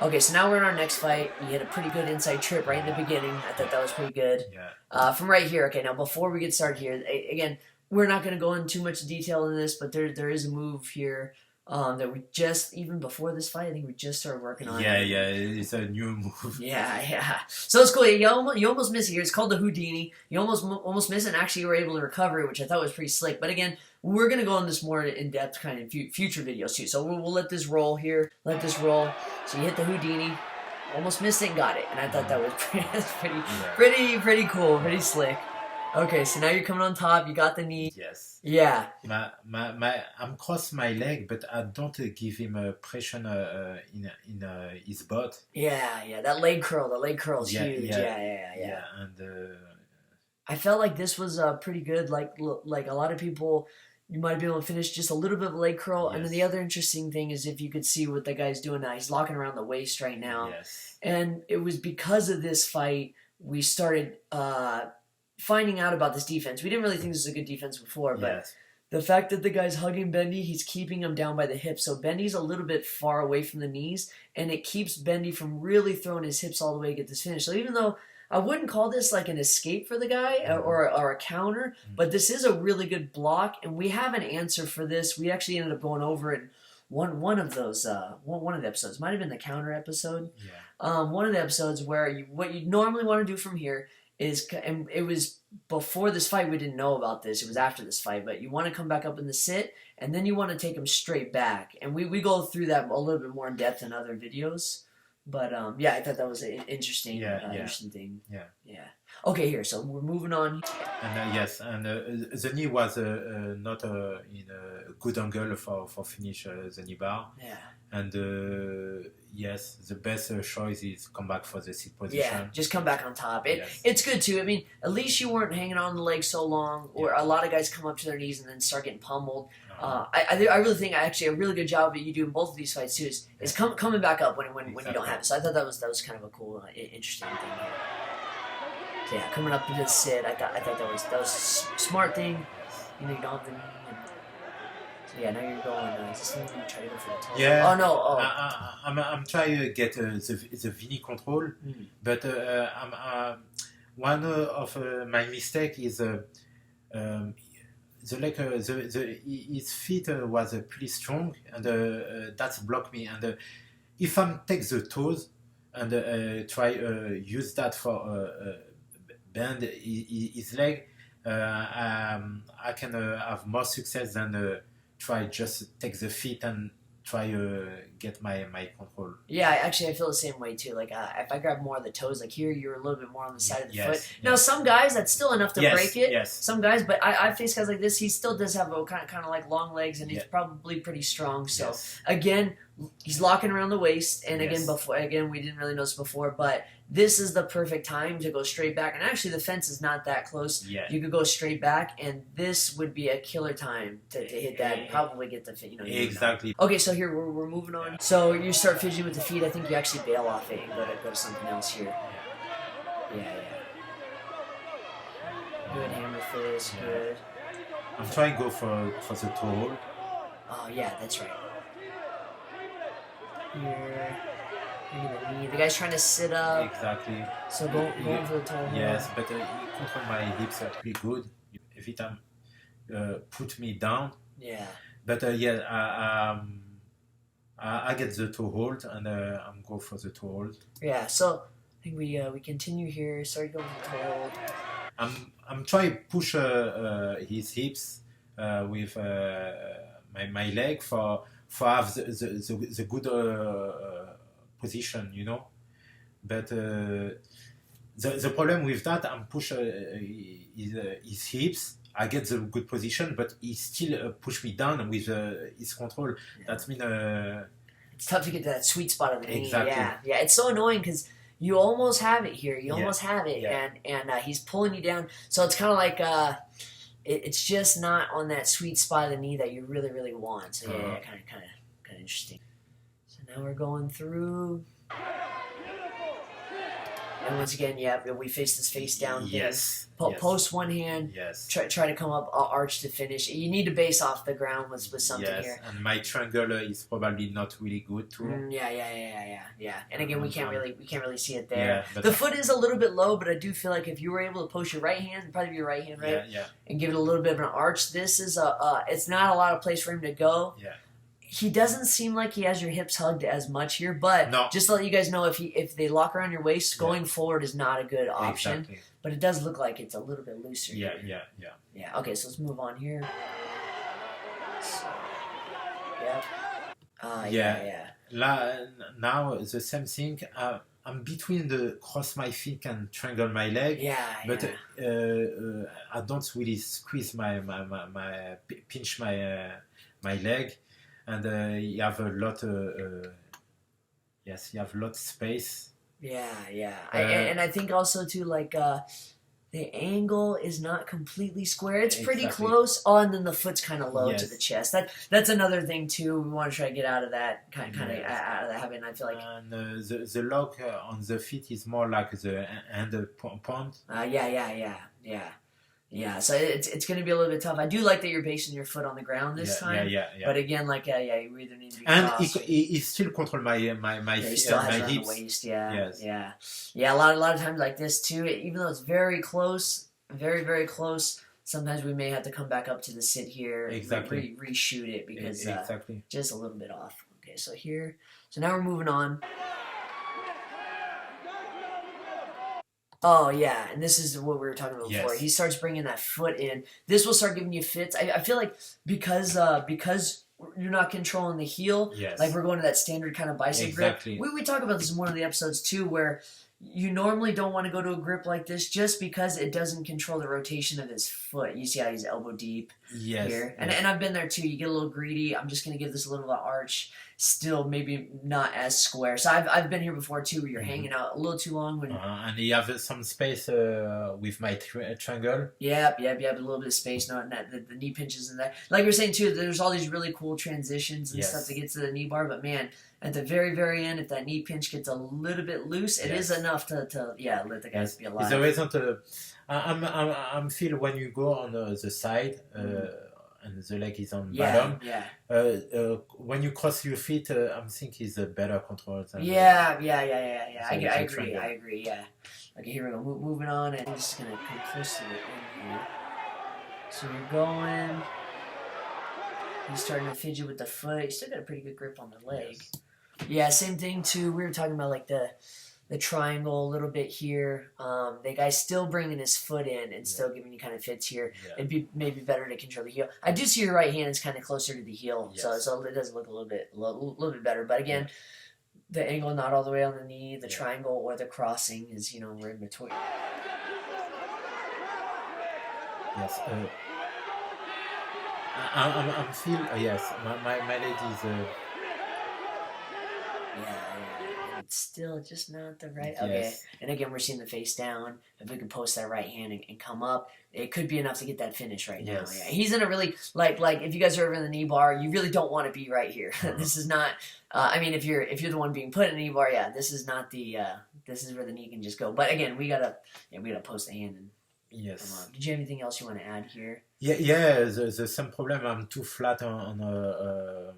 Okay, so now we're in our next fight. You hit a pretty good inside trip right in the beginning. I thought that was pretty good. Yeah. From right here, okay, now before we get started here, again, we're not going to go into too much detail in this, but there is a move here that we just, even before this fight, I think we just started working on. Yeah, yeah, it's a new move. Yeah. So it's cool. You almost miss it here. It's called the Houdini. You almost miss it, and actually you were able to recover it, which I thought was pretty slick. But again, we're going to go on this more in depth kind of in future videos too. So we'll let this roll here. Let this roll. So you hit the Houdini. Almost missed it and got it. And I thought that was pretty cool. Pretty slick. Okay, so now you're coming on top. You got the knee. Yes. Yeah. I'm cross my leg, but I don't give him a pressure in his butt. Yeah. That leg curl. The leg curl is huge. Yeah. And I felt like this was pretty good. Like a lot of people, you might be able to finish just a little bit of a leg curl. Yes. And then the other interesting thing is if you could see what the guy's doing now. He's locking around the waist right now. Yes. And it was because of this fight we started finding out about this defense. We didn't really think this was a good defense before, but Yes. the fact that the guy's hugging Bendy, he's keeping him down by the hips. So Bendy's a little bit far away from the knees, and it keeps Bendy from really throwing his hips all the way to get this finish. So even though I wouldn't call this like an escape for the guy or a counter, but this is a really good block, and we have an answer for this. We actually ended up going over it in one of those one of the episodes. Might have been the counter episode. Yeah. One of the episodes where what you normally want to do from here is, and it was before this fight, we didn't know about this, it was after this fight, but you want to come back up in the sit, and then you want to take them straight back, and we go through that a little bit more in depth in other videos, but yeah, I thought that was an interesting interesting thing. Yeah. Okay, here, so we're moving on. And yes, and the knee was not in a good angle for finish the Kneebar. Yeah. And yes, the best choice is come back for the sit position. Yeah, just come back on top. Yes. It's good too. I mean, at least you weren't hanging on the leg so long, or a lot of guys come up to their knees and then start getting pummeled. I really think actually a really good job that you do in both of these fights too is coming back up when you don't have it. So I thought that was kind of a cool, interesting thing here. So yeah, coming up into the sit, I thought that was a smart thing. You know, you don't have the knee. So yeah, now you're going. Is this thing you try to go for the toe? Yeah. Oh no. Oh. I'm trying to get the Vini control, but one of my mistake is his feet was pretty strong, and that's blocked me. And if I take the toes and try use that for bend his leg, I can have more success than try just take the feet and try get my control. Yeah, actually, I feel the same way too. Like if I grab more of the toes, like here, you're a little bit more on the side of the foot. Now, some guys, that's still enough to break it. Yes. Some guys, but I face guys like this. He still does have a kind of like long legs, and he's probably pretty strong. So again, he's locking around the waist, and again, we didn't really notice before, but this is the perfect time to go straight back. And actually, the fence is not that close. Yeah. You could go straight back, and this would be a killer time to hit that and probably get the exactly. Okay, so here we're moving on. So you start fidgeting with the feet. I think you actually bail off it and go to something else here. Yeah. Good hammer fist. Good. I'm trying to go for the toe hold. Oh yeah, that's right. Here. The guy's trying to sit up. Exactly. So going for the toe hold. Yes, but he control my hips are pretty good. Every time put me down. Yeah. But I get the toe hold, and I'm go for the toe hold. Yeah, so I think we continue here. Start going for the toe hold. I'm trying to push his hips with my leg for have the good position, you know. But the problem with that, I'm push his hips. I get the good position, but he still push me down with his control. Yeah. That means it's tough to get to that sweet spot of the knee. Exactly. Yeah. It's so annoying because you almost have it here. You almost have it, and he's pulling you down. So it's kind of like it's just not on that sweet spot of the knee that you really, really want. So kind of interesting. So now we're going through. And once again, we face this face down thing. Yes. Post one hand. Yes. Try to come up arch to finish. You need to base off the ground with something here. And my triangle is probably not really good too. Yeah. And again, we can't really see it there. Yeah, but the foot is a little bit low, but I do feel like if you were able to post your right hand, probably be your right hand, right? Yeah. And give it a little bit of an arch. This is it's not a lot of place for him to go. Yeah. He doesn't seem like he has your hips hugged as much here, but just to let you guys know, if they lock around your waist, going forward is not a good option. Exactly. But it does look like it's a little bit looser. Yeah. Okay, so let's move on here. Now the same thing. I'm between the cross my feet and triangle my leg. But I don't really squeeze my pinch my leg. And you have a lot of space. And I think also too, like the angle is not completely square. It's pretty close. Oh, and then the foot's kind of low to the chest. That's another thing too. We want to try to get out of that kind of out of that habit. And I feel like the lock on the feet is more like the hand point. Yeah, so it's going to be a little bit tough. I do like that you're basing your foot on the ground this time. But again, like, you either need to be crossed. And he still control my he still has it on the waist, Yeah, a lot of times like this too, even though it's very close, very, very close, sometimes we may have to come back up to the sit here and reshoot it because just a little bit off. Okay, so here. So now we're moving on. Oh, yeah, and this is what we were talking about before. He starts bringing that foot in. This will start giving you fits. I feel like because you're not controlling the heel, like we're going to that standard kind of bicep grip. We talk about this in one of the episodes, too, where you normally don't want to go to a grip like this just because it doesn't control the rotation of his foot. You see how he's elbow deep here? And I've been there, too. You get a little greedy. I'm just going to give this a little bit of arch. Still maybe not as square. So I've been here before too where you're hanging out a little too long when and you have some space with my triangle. Yep, a little bit of space, not the knee pinches and that. Like we were saying too, there's all these really cool transitions and stuff to get to the knee bar, but man, at the very, very end, if that knee pinch gets a little bit loose, it is enough to let the guys be alive. It's always I'm feel when you go on the side and the leg is on bottom. When you cross your feet, I think is a better control. Than I agree. Yeah. Okay, here we go. Moving on, and I'm just gonna come close to the end here. So you're going. He's starting to fidget with the foot. He's still got a pretty good grip on the leg. Yeah, same thing too. We were talking about like the triangle a little bit here. The guy's still bringing his foot in and still giving you kind of fits here. It'd be maybe better to control the heel. I do see your right hand is kind of closer to the heel, so it does look a little bit better. But again, the angle not all the way on the knee, the triangle or the crossing is we're in between. Yes. I'm feel my leg is. It's still just not the right. Okay, and again we're seeing the face down. If we can post that right hand and come up, it could be enough to get that finish right now. Yeah, he's in a really like if you guys are over in the knee bar, you really don't want to be right here. This is not. I mean, if you're the one being put in the knee bar, this is not the. This is where the knee can just go. But again, we gotta post the hand and. Yes. Did you have anything else you want to add here? The same problem. I'm too flat on the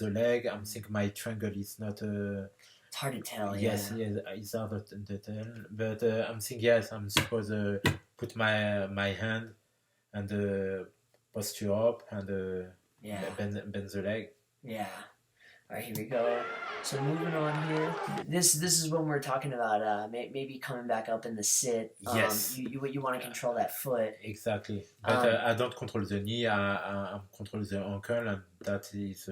leg. I'm thinking my triangle is not. It's hard to tell. It's hard to tell. But I'm thinking I'm supposed to put my hand and posture up and bend the leg. Yeah. All right, here we go. So moving on here, this is when we're talking about maybe coming back up in the sit. You want to control that foot. Exactly, but I don't control the knee. I control the ankle, and that is.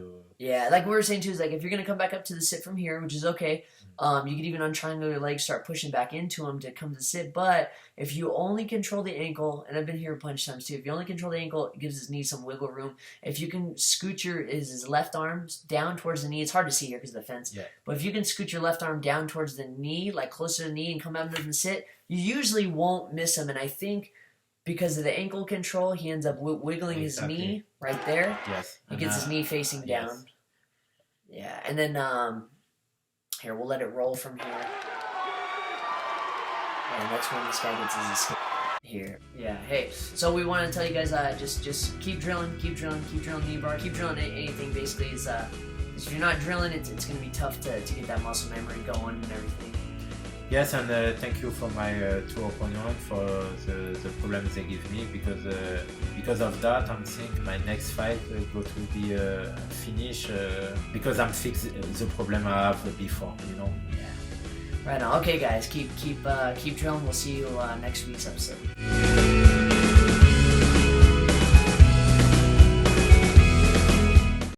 Like we were saying too, is like if you're gonna come back up to the sit from here, which is okay. You could even untriangle your legs, start pushing back into them to come to the sit. But if you only control the ankle, and I've been here a bunch of times too, if you only control the ankle, it gives his knee some wiggle room. If you can scoot his left arm down towards the knee, it's hard to see here because of the fence. But if you can scoot your left arm down towards the knee, like closer to the knee, and come out into the sit, you usually won't miss him. And I think because of the ankle control, he ends up wiggling his knee right there. He gets his knee facing down. And then here, we'll let it roll from here. And that's when this guy gets his escape here. Yeah. Hey. So we want to tell you guys, just keep drilling, Kneebar, keep drilling anything. Basically, is if you're not drilling, it's gonna be tough to get that muscle memory going and everything. Yes, and thank you for my two opponents for the problems they give me, because of that, I'm thinking my next fight going to be finished because I'm fixed the problem I have before, you know. Yeah. Right on. Okay, guys, keep drilling. We'll see you next week's episode.